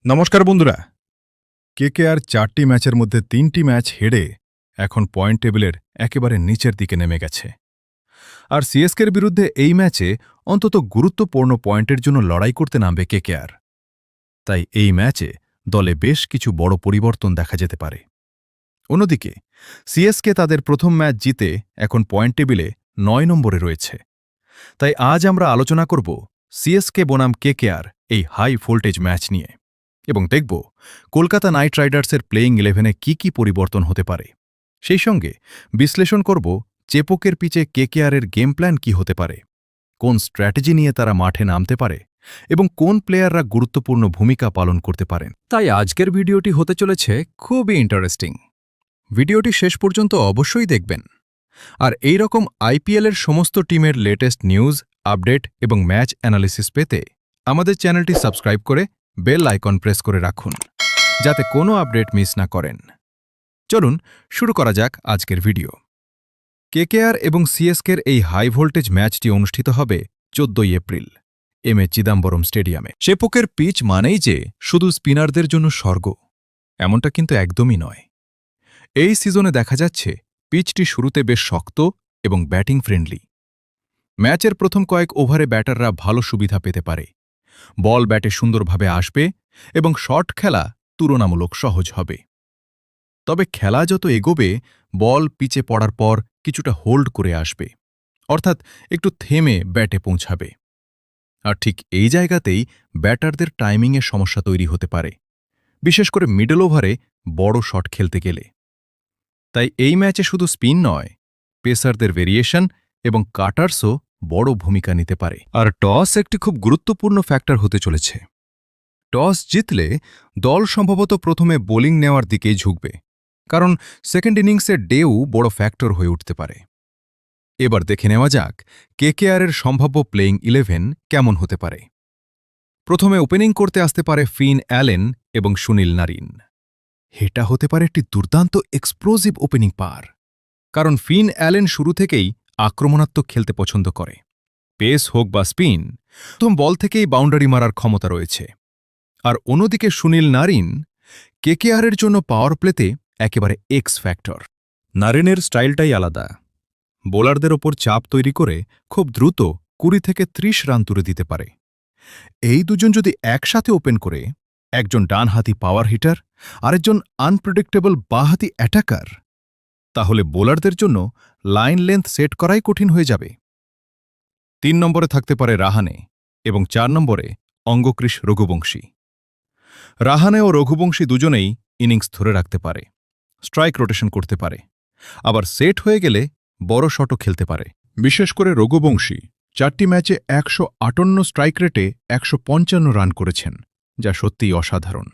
নমস্কার বন্ধুরা। কেকেআর ৪টি ম্যাচের মধ্যে ৩টি ম্যাচ হেরে এখন পয়েন্ট টেবিলের একেবারে নিচের দিকে নেমে গেছে। আর সিএসকের বিরুদ্ধে এই ম্যাচে অন্তত গুরুত্বপূর্ণ পয়েন্টের জন্য লড়াই করতে নামবে কেকেআর। তাই এই ম্যাচে দলে বেশ কিছু বড় পরিবর্তন দেখা যেতে পারে। অন্যদিকে সিএসকে তাদের প্রথম ম্যাচ জিতে এখন পয়েন্ট টেবিলে ৯ নম্বরে রয়েছে। তাই আজ আমরা আলোচনা করব সিএসকে বনাম কেকেআর এই হাই ভোল্টেজ ম্যাচ নিয়ে এবং দেখব কলকাতা নাইট রাইডার্সের প্লেয়িং 11-এ কি পরিবর্তন হতে পারে। সেই সঙ্গে বিশ্লেষণ করব চেপকের পিচে কেকেআরের গেম প্ল্যান কি হতে পারে, কোন স্ট্র্যাটেজি নিয়ে তারা মাঠে নামতে পারে এবং কোন প্লেয়াররা গুরুত্বপূর্ণ ভূমিকা পালন করতে পারেন। তাই আজকের ভিডিওটি হতে চলেছে খুবই ইন্টারেস্টিং। ভিডিওটি শেষ পর্যন্ত অবশ্যই দেখবেন। আর এই রকম আইপিএলের সমস্ত টিমের লেটেস্ট নিউজ, আপডেট এবং ম্যাচ অ্যানালিসিস পেতে আমাদের চ্যানেলটি সাবস্ক্রাইব করে বেল আইকন প্রেস করে রাখুন, যাতে কোনো আপডেট মিস না করেন। চলুন শুরু করা যাক আজকের ভিডিও। কেকেআর এবং সিএসকের এই হাই ভোল্টেজ ম্যাচটি অনুষ্ঠিত হবে ১৪ এপ্রিল এম.এ. চিদাম্বরম স্টেডিয়ামে। চেপকের পিচ মানেই যে শুধু স্পিনারদের জন্য স্বর্গ, এমনটা কিন্তু একদমই নয়। এই সিজনে দেখা যাচ্ছে পিচটি শুরুতে বেশ শক্ত এবং ব্যাটিং ফ্রেন্ডলি। ম্যাচের প্রথম কয়েক ওভারে ব্যাটাররা ভালো সুবিধা পেতে পারে, বল ব্যাটে সুন্দরভাবে আসবে এবং শট খেলা তুলনামূলক সহজ হবে। তবে খেলা যত এগোবে বল পিচে পড়ার পর কিছুটা হোল্ড করে আসবে, অর্থাৎ একটু থেমে ব্যাটে পৌঁছাবে। আর ঠিক এই জায়গাতেই ব্যাটারদের টাইমিংয়ে সমস্যা তৈরি হতে পারে, বিশেষ করে মিডল ওভারে বড় শট খেলতে গেলে। তাই এই ম্যাচে শুধু স্পিন নয়, পেসারদের ভেরিয়েশন এবং কাটার্সও বড় ভূমিকা নিতে পারে। আর টস একটি খুব গুরুত্বপূর্ণ ফ্যাক্টর হতে চলেছে। টস জিতলে দল সম্ভবত প্রথমে বোলিং নেওয়ার দিকেই ঝুঁকবে, কারণ সেকেন্ড ইনিংসের ডেউ বড় ফ্যাক্টর হয়ে উঠতে পারে। এবার দেখে নেওয়া যাক কেকেআরের সম্ভাব্য প্লেয়িং 11 কেমন হতে পারে। প্রথমে ওপেনিং করতে আসতে পারে ফিন অ্যালেন এবং সুনীল নারিন। এটা হতে পারে একটি দুর্দান্ত এক্সপ্লোজিভ ওপেনিং পার, কারণ ফিন অ্যালেন শুরু থেকেই আক্রমণাত্মক খেলতে পছন্দ করে। পেস হোক বা স্পিন, প্রথম বল থেকেই বাউন্ডারি মারার ক্ষমতা রয়েছে। আর অন্যদিকে সুনীল নারিন কেকেআরের জন্য পাওয়ার প্লেতে একেবারে এক্স ফ্যাক্টর। নারিনের স্টাইলটাই আলাদা, বোলারদের ওপর চাপ তৈরি করে খুব দ্রুত ২০ থেকে ৩০ রান তুলে দিতে পারে। এই দুজন যদি একসাথে ওপেন করে, একজন ডানহাতি পাওয়ার হিটার আরেকজন আনপ্রেডিক্টেবল বাঁহাতি অ্যাটাকার, তাহলে বোলারদের জন্য লাইন লেন্থ সেট করাই কঠিন হয়ে যাবে। ৩ নম্বরে থাকতে পারে রাহানে এবং ৪ নম্বরে অঙ্গক্রিশ রঘুবংশী। রাহানে ও রঘুবংশী দুজনেই ইনিংস ধরে রাখতে পারে, স্ট্রাইক রোটেশন করতে পারে, আবার সেট হয়ে গেলে বড় শটও খেলতে পারে। বিশেষ করে রঘুবংশী ৪টি ম্যাচে ১৫৮ স্ট্রাইক রেটে ১৫৫ রান করেছেন, যা সত্যিই অসাধারণ।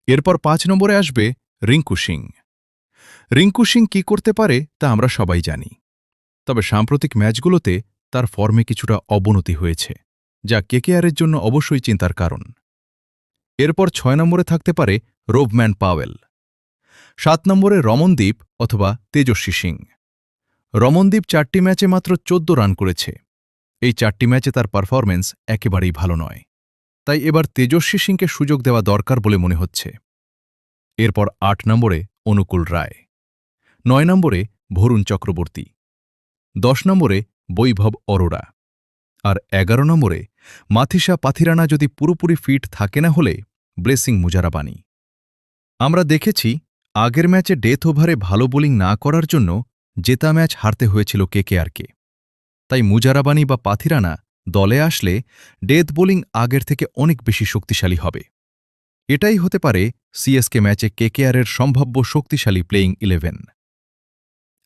এরপর ৫ নম্বরে আসবে রিঙ্কু সিং। রিঙ্কু সিং কী করতে পারে তা আমরা সবাই জানি, তবে সাম্প্রতিক ম্যাচগুলোতে তার ফর্মে কিছুটা অবনতি হয়েছে, যা কেকেআরের জন্য অবশ্যই চিন্তার কারণ। এরপর ৬ নম্বরে থাকতে পারে রোভম্যান পাওয়েল। ৭ নম্বরে রমনদীপ অথবা তেজস্বী সিং। রমনদীপ ৪টি ম্যাচে মাত্র ১৪ রান করেছে। এই ৪টি ম্যাচে তার পারফরম্যান্স একেবারেই ভালো নয়, তাই এবার তেজস্বী সিংকে সুযোগ দেওয়া দরকার বলে মনে হচ্ছে। এরপর ৮ নম্বরে অনুকূল রায়, ৯ নম্বরে ভরুণ চক্রবর্তী, ১০ নম্বরে বৈভব অরোরা, আর ১১ নম্বরে মাথিসা পাথিরানা যদি পুরোপুরি ফিট থাকে না হলে ব্লেসিং মুজারাবানি। আমরা দেখেছি আগের ম্যাচে ডেথ ওভারে ভালো বোলিং না করার জন্য জেতা ম্যাচ হারতে হয়েছিল কেকেআরকে। তাই মুজারাবানি বা পাথিরানা দলে আসলে ডেথ বোলিং আগের থেকে অনেক বেশি শক্তিশালী হবে। এটাই হতে পারে সিএসকে ম্যাচে কেকেআরের সম্ভাব্য শক্তিশালী প্লেয়িং 11।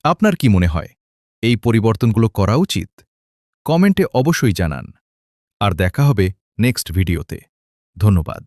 আপনার কি মনে হয়, এই পরিবর্তনগুলো করা উচিত? কমেন্টে অবশ্যই জানান। আর দেখা হবে নেক্সট ভিডিওতে। ধন্যবাদ।